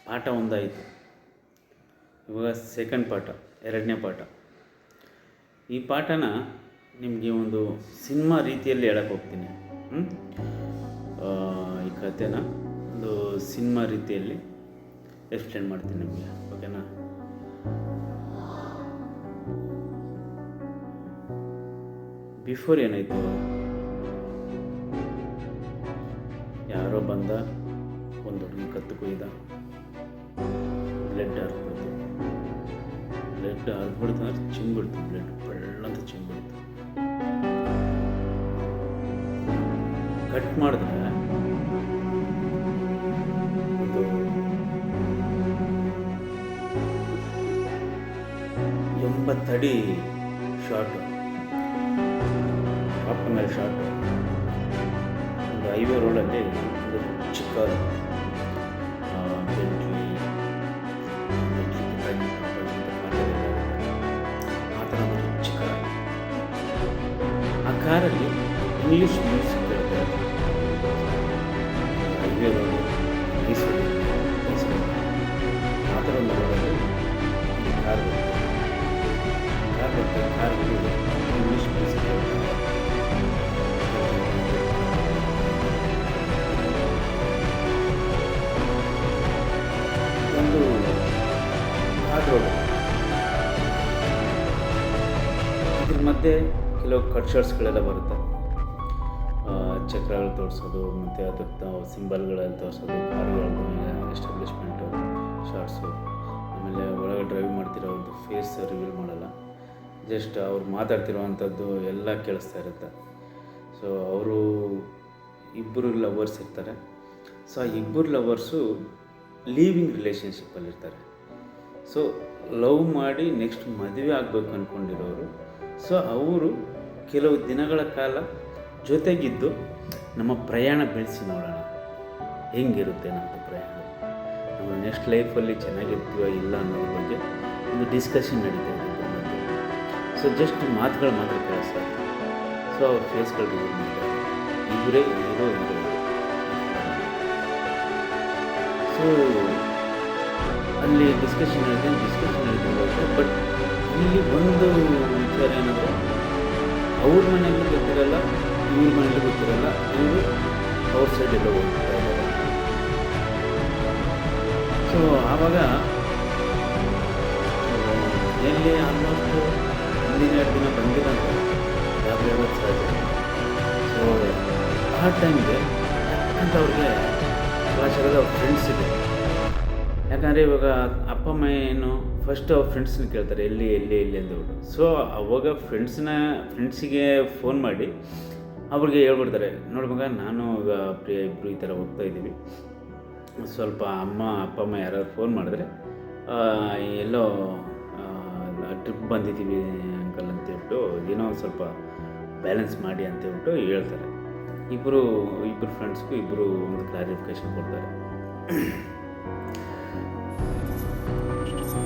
ಪಾಠ ಒಂದಾಯಿತು. ಇವಾಗ ಸೆಕೆಂಡ್ ಪಾಠ, ಎರಡನೇ ಪಾಠ. ಈ ಪಾಠನ ನಿಮಗೆ ಒಂದು ಸಿನಿಮಾ ರೀತಿಯಲ್ಲಿ ಹೇಳಕ್ಕೆ ಹೋಗ್ತೀನಿ. ಈ ಕಥೆನ ಒಂದು ಸಿನಿಮಾ ರೀತಿಯಲ್ಲಿ ಎಕ್ಸ್ಪ್ಲೇನ್ ಮಾಡ್ತೀನಿ ನಿಮಗೆ, ಓಕೆನಾ? ಬಿಫೋರ್ ಏನಾಯಿತು, ಯಾರೋ ಬಂದ, ಒಂದು ಹುಡುಗಿ ಕತ್ತು ಕೊಯ್ದ, ಬ್ಲಡ್ ಹರಿದ್ಬಿಡ್ತು. ಬ್ಲಡ್ ಹರಿದ್ಬಿಡ್ತು ಅಂದ್ರೆ ಚಿಂಬಿಡ್ತು, ಬ್ಲಡ್ ಬೆಳ್ಳಂತ ಚಿಂಬಿಡ್ತು. ಕಟ್ ಮಾಡಿದ್ರೆ ಒಂದು 80 ಅಡಿ ಶಾರ್ಟು, ಟಾಪ್ ಮೇಲೆ ಶಾರ್ಟು. ಒಂದು ಹೈವೇ ರೋಡಲ್ಲಿ ಒಂದು ಚಿಕ್ಕ ಬೆಂಟ್ಲಿ ಆ ಥರ ಒಂದು ಚಿಕ್ಕ ಆ ಕಾರಲ್ಲಿ ಇಂಗ್ಲೀಷ್ ಮ್ಯೂಸಿಕ್ ಕೇಳ್ತಾ ಇದ್ದಾರೆ. ಹೈವೇ ರೋಡು, ಮೈಸೂರು ಆ ಥರ ಒಂದು ರೋಡಲ್ಲಿ ಕಾರ್ ಬರುತ್ತೆ. ಕಾರಲ್ಲಿ ಇಂಗ್ಲೀಷ್ ಮ್ಯೂಸಿಕ್ ಒಂದು ಕಾರ್ ರೋಡ್. ಇದ್ರ ಮಧ್ಯೆ ಕೆಲವು ಕಟ್ ಶಾಟ್ಸ್ಗಳೆಲ್ಲ ಬರುತ್ತೆ. ಚಕ್ರಗಳು ತೋರಿಸೋದು, ಮತ್ತು ಅದಕ್ಕೆ ಸಿಂಬಲ್ಗಳಲ್ಲಿ ತೋರಿಸೋದು, ಕಾರುಗಳು ಎಸ್ಟಾಬ್ಲಿಷ್ಮೆಂಟು ಶಾರ್ಟ್ಸು. ಆಮೇಲೆ ಒಳಗೆ ಡ್ರೈವ್ ಮಾಡ್ತಿರೋದು ಫೇಸ್ ರಿವೀಲ್ ಮಾಡಲ್ಲ, ಜಸ್ಟ್ ಅವ್ರು ಮಾತಾಡ್ತಿರೋವಂಥದ್ದು ಎಲ್ಲ ಕೇಳಿಸ್ತಾ ಇರುತ್ತೆ. ಸೊ ಅವರು ಇಬ್ಬರು ಲವರ್ಸ್ ಇರ್ತಾರೆ. ಸೊ ಆ ಇಬ್ಬರು ಲವರ್ಸು ಲೀವಿಂಗ್ ರಿಲೇಷನ್ಶಿಪ್ಪಲ್ಲಿರ್ತಾರೆ. ಸೊ ಲವ್ ಮಾಡಿ ನೆಕ್ಸ್ಟ್ ಮದುವೆ ಆಗಬೇಕು ಅಂದ್ಕೊಂಡಿರೋರು. ಸೊ ಅವರು ಕೆಲವು ದಿನಗಳ ಕಾಲ ಜೊತೆಗಿದ್ದು ನಮ್ಮ ಪ್ರಯಾಣ ಬೆಳೆಸಿ ನೋಡೋಣ, ಹೆಂಗಿರುತ್ತೆ ನಮ್ಮದು ಪ್ರಯಾಣ, ನಾವು ನೆಕ್ಸ್ಟ್ ಲೈಫಲ್ಲಿ ಚೆನ್ನಾಗಿರ್ತೀವ ಇಲ್ಲ ಅನ್ನೋದ್ರ ಬಗ್ಗೆ ಒಂದು ಡಿಸ್ಕಷನ್ ನಡೀತಾ ಇದೆ. ಸೊ ಜಸ್ಟ್ ಮಾತುಗಳು ಮಾತ್ರ ಕೇಳಿಸ್ತಾರೆ. ಸೊ ಅವ್ರ ಫೇಸ್ಗಳು ರಿವೀಲ್ ಮಾಡ್ತಾರೆ, ಇವರೇ ಹೀರೋ. ಸೊ ಅಲ್ಲಿ ಡಿಸ್ಕಷನ್ ನಡೀತಾ. ಬಟ್ ಇಲ್ಲಿ ಒಂದು ವಿಚಾರ ಏನಂದರೆ, ಅವ್ರ ಮನೆಯಲ್ಲಿ ಗೊತ್ತಿರಲ್ಲ, ಇವ್ರ ಮನೇಲಿ ಗೊತ್ತಿರಲ್ಲ, ಇವರು ಅವ್ರ ಸೈಡೆಲ್ಲ ಹೋಗ್ತಾ ಇದ್ದಾರೆ. ಸೊ ಆವಾಗ ಎಲ್ಲಿ ಆಲ್ಮೋಸ್ಟ್ ಮುಂದಿನ 2 ದಿನ ಬಂದಿರಂತ ಗಾಬರಿ ಆಗೋದು ಸಹಜ. ಸೊ ಆ ಟೈಮ್ಗೆ ಅಂತ ಅವ್ರಿಗೆ ಕ್ಲಾಸ್ ಆಗೋದು ಅವ್ರ ಫ್ರೆಂಡ್ಸ್ ಇದೆ. ಯಾಕಂದರೆ ಇವಾಗ ಅಪ್ಪ ಅಮ್ಮ ಏನು ಫಸ್ಟ್ ಅವ್ರ ಫ್ರೆಂಡ್ಸ್ನ ಕೇಳ್ತಾರೆ, ಎಲ್ಲಿ ಅಂದ್ಬಿಟ್ಟು. ಸೊ ಅವಾಗ ಫ್ರೆಂಡ್ಸಿಗೆ ಫೋನ್ ಮಾಡಿ ಅವ್ರಿಗೆ ಹೇಳ್ಬಿಡ್ತಾರೆ, ನೋಡಿ ಮಗ, ನಾನು ಈಗ ಪ್ರಿಯ ಇಬ್ಬರು ಈ ಥರ ಹೋಗ್ತಾ ಇದ್ದೀವಿ, ಸ್ವಲ್ಪ ಅಪ್ಪ ಅಮ್ಮ ಯಾರಾದ್ರು ಫೋನ್ ಮಾಡಿದ್ರೆ ಎಲ್ಲೋ ಟ್ರಿಪ್ ಬಂದಿದ್ದೀವಿ ಅಂಕಲ್ ಅಂತೇಳ್ಬಿಟ್ಟು ಏನೋ ಸ್ವಲ್ಪ ಬ್ಯಾಲೆನ್ಸ್ ಮಾಡಿ ಅಂತೇಳ್ಬಿಟ್ಟು ಹೇಳ್ತಾರೆ. ಇಬ್ಬರು ಫ್ರೆಂಡ್ಸ್ಗೂ ಇಬ್ಬರು ಒಂದು ಕ್ಲಾರಿಫಿಕೇಷನ್ ಕೊಡ್ತಾರೆ.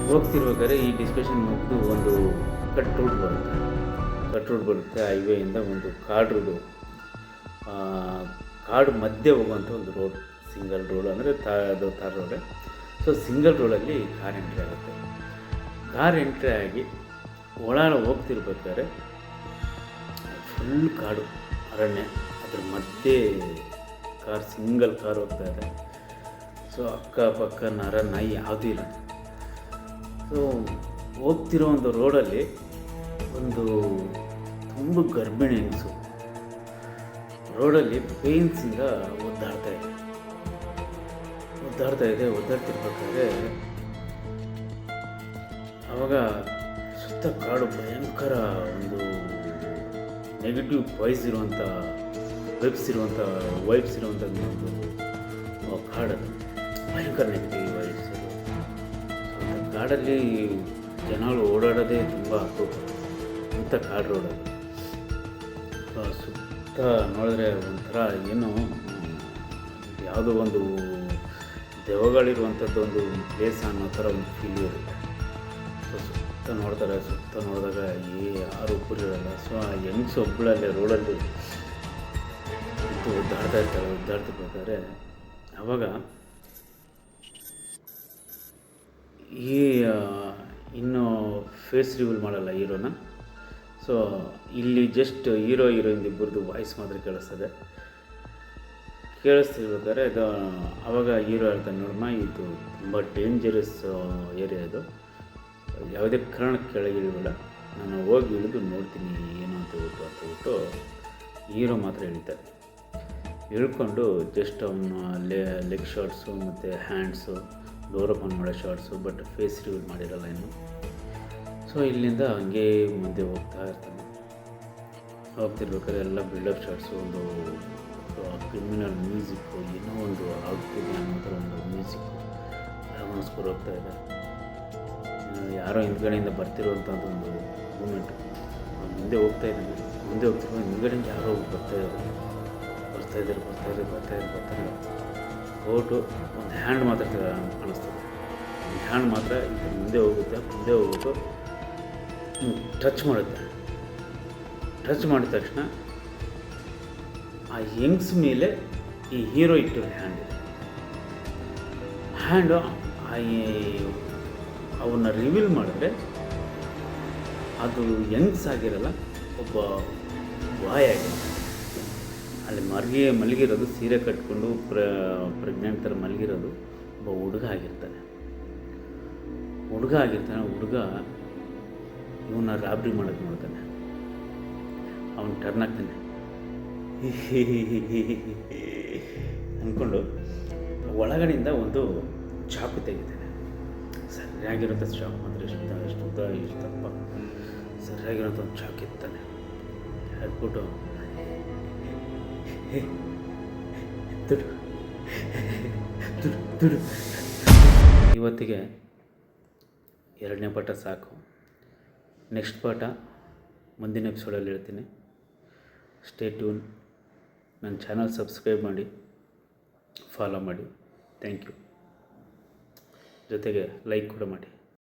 ಹೋಗ್ತಿರ್ಬೇಕಾದ್ರೆ ಈ ಡಿಸ್ಕಷನ್ ಮುಗಿದು ಒಂದು ಕಟ್ ರೂಟ್ ಬರುತ್ತೆ. ಹೈವೇಯಿಂದ ಒಂದು ಕಾಡು ಮಧ್ಯೆ ಹೋಗುವಂಥ ಒಂದು ರೋಡ್, ಸಿಂಗಲ್ ರೋಡ್, ಅಂದರೆ ಅದು ತಾರ್ ರೋಡೆ. ಸೊ ಸಿಂಗಲ್ ರೋಡಲ್ಲಿ ಕಾರ್ ಎಂಟ್ರಿ ಆಗುತ್ತೆ. ಕಾರ್ ಎಂಟ್ರಿ ಆಗಿ ಒಳಗೆ ಹೋಗ್ತಿರ್ಬೇಕಾದ್ರೆ ಫುಲ್ ಕಾಡು, ಅರಣ್ಯ, ಅದ್ರ ಮಧ್ಯೆ ಸಿಂಗಲ್ ಕಾರ್ ಹೋಗ್ತಾ ಇದೆ. ಸೊ ಅಕ್ಕಪಕ್ಕ ನರ ನಾಯಿ ಯಾವುದೂ ಇಲ್ಲ. ಸೊ ಹೋಗ್ತಿರೋ ಒಂದು ರೋಡಲ್ಲಿ ಒಂದು ತುಂಬ ಗರ್ಭಿಣಿ ಹೆಂಗಸು ರೋಡಲ್ಲಿ ಪೇನ್ಸಿಂದ ಒದ್ದಾಡ್ತಿರ್ಬೇಕಾದ್ರೆ ಆವಾಗ ಸುತ್ತ ಕಾಡು ಭಯಂಕರ ಒಂದು ನೆಗೆಟಿವ್ ವೈಬ್ಸ್ ಇರುವಂಥ ಒಂದು ಕಾಡದು, ಭಯಂಕರ ನೆಗೆಟಿವ್ ವೈಬ್ಸ್. ಕಾಡಲ್ಲಿ ಜನಗಳು ಓಡಾಡೋದೇ ತುಂಬ ಅಪರೂಪ, ಇಂಥ ಕಾಡು ರೋಡಲ್ಲಿ. ಸುತ್ತ ನೋಡಿದ್ರೆ ಒಂಥರ ಏನು ಯಾವುದೋ ಒಂದು ದೆವ್ವಗಳಿರುವಂಥದ್ದು ಒಂದು ಪ್ಲೇಸ್ ಅನ್ನೋ ಥರ ಒಂದು ಫೀಲ್ ಇರುತ್ತೆ. ಸೊ ಸುತ್ತ ನೋಡಿದಾಗ ಯಾರು ಒಬ್ಬರು ಇರಲ್ಲ. ಸೊ ಆ ಹೆಂಗ್ಸು ಒಬ್ಬಳಲ್ಲೇ ರೋಡಲ್ಲಿ ಒದ್ದಾಡ್ತಿರ್ಬೇಕಾದ್ರೆ ಆವಾಗ ಈ ಇನ್ನೂ ಫೇಸ್ ರಿವೀಲ್ ಮಾಡಲ್ಲ ಹೀರೋನ. ಸೊ ಇಲ್ಲಿ ಜಸ್ಟ್ ಹೀರೋ ಹೀರೋಯಿನ್ ಇಬ್ಬರದು ವಾಯ್ಸ್ ಮಾತ್ರ ಕೇಳಿಸ್ತಿರ್ಬೇಕಾದ್ರೆ ಇದು ಆವಾಗ ಹೀರೋ ಹೇಳ್ತಾನೆ, ನೋಡಮ್ಮ ಇದು ತುಂಬ ಡೇಂಜರಸ್ ಏರಿಯಾ ಇದು, ಯಾವುದೇ ಕಾರಣಕ್ಕೆ ಕೆಳಗೆ ಇಳಿಬೇಡ, ನಾನು ಹೋಗಿ ಇಳಿದು ನೋಡ್ತೀನಿ ಏನು ಅಂತ ಹೇಳ್ಬಿಟ್ಟು ಹೀರೋ ಮಾತ್ರ ಇಳಿತಾರೆ. ಇಳ್ಕೊಂಡು ಜಸ್ಟ್ ಅವನು ಲೆಗ್ ಶಾರ್ಟ್ಸು ಮತ್ತು ಹ್ಯಾಂಡ್ಸು ಡೋರ್ ಓಪನ್ ಮಾಡೋ ಶಾರ್ಟ್ಸು, ಬಟ್ ಫೇಸ್ ರಿವೀಲ್ ಮಾಡಿರಲ್ಲ ಇನ್ನು. ಸೊ ಇಲ್ಲಿಂದ ಹಂಗೆ ಮುಂದೆ ಹೋಗ್ತಿರ್ಬೇಕಾದ್ರೆ ಎಲ್ಲ ಬಿಲ್ಡಪ್ ಶಾರ್ಟ್ಸು, ಒಂದು ಕ್ರಿಮಿನಲ್ ಮ್ಯೂಸಿಕ್ಕು, ಏನೋ ಒಂದು ಆಗ್ತಿದೆ ಅನ್ನೋ ಥರ ಒಂದು ಮ್ಯೂಸಿಕ್ಕು ಗಮನಿಸ್ಕೊಂಡು ಹೋಗ್ತಾಯಿದೆ. ಯಾರೋ ಹಿಂದ್ಗಡೆಯಿಂದ ಬರ್ತಿರುವಂಥ ಒಂದು ಮೂಮೆಂಟು, ಮುಂದೆ ಹೋಗ್ತಾಯಿದ್ದಾನೆ, ಮುಂದೆ ಹೋಗ್ತಿರೋ ಹಿಂದ್ಗಡೆಯಿಂದ ಯಾರೋ ಬರ್ತಾಯಿದ್ದಾರೆ ಹೋಟು ಒಂದು ಹ್ಯಾಂಡ್ ಮಾತ್ರ ಕಾಣಿಸ್ತದೆ. ಒಂದು ಹ್ಯಾಂಡ್ ಮಾತ್ರ ಮುಂದೆ ಹೋಗ್ಬಿಟ್ಟು ಟಚ್ ಮಾಡುತ್ತೆ. ಟಚ್ ಮಾಡಿದ ತಕ್ಷಣ ಆ ಯಂಗ್ಸ್ ಮೇಲೆ ಈ ಹೀರೋ ಇಟ್ಟು ಹ್ಯಾಂಡು ಅವನ್ನ ರಿವೀಲ್ ಮಾಡಿದ್ರೆ ಅದು ಯಂಗ್ಸ್ ಆಗಿರಲ್ಲ, ಒಬ್ಬ ಬಾಯ್ ಆಗಿರುತ್ತೆ. ಅಲ್ಲಿ ಮಲಗಿರೋದು, ಸೀರೆ ಕಟ್ಕೊಂಡು ಪ್ರೆಗ್ನೆಂಟ್ ಥರ ಮಲಗಿರೋದು ಒಬ್ಬ ಹುಡುಗ ಆಗಿರ್ತಾನೆ. ಹುಡುಗ ಇವನ್ನ ರಾಬ್ರಿ ಮಾಡೋಕ್ಕೆ ನೋಡ್ತಾನೆ. ಅವನು ಟರ್ನ್ ಆಗ್ತಾನೆ ಅಂದ್ಕೊಂಡು ಒಳಗಡೆಯಿಂದ ಒಂದು ಚಾಕು ತೆಗಿತಾನೆ. ಸರಿಯಾಗಿರುತ್ತೆ ಚಾಕು ಮಾತ್ರ, ಇಷ್ಟಪ್ಪ ಸರಿಯಾಗಿರೋಂಥ ಒಂದು ಚಾಕು ಇರ್ತಾನೆ. ಹಾಕ್ಬಿಟ್ಟು ದುಡು ಇವತ್ತಿಗೆ 2ನೇ ಪಾಠ ಸಾಕು. ನೆಕ್ಸ್ಟ್ ಪಾಠ ಮುಂದಿನ ಎಪಿಸೋಡಲ್ಲಿ ಹೇಳ್ತೀನಿ. Stay tune. ನನ್ನ ಚಾನಲ್ ಸಬ್ಸ್ಕ್ರೈಬ್ ಮಾಡಿ, ಫಾಲೋ ಮಾಡಿ. Thank you. ಜೊತೆಗೆ ಲೈಕ್ ಕೂಡ ಮಾಡಿ.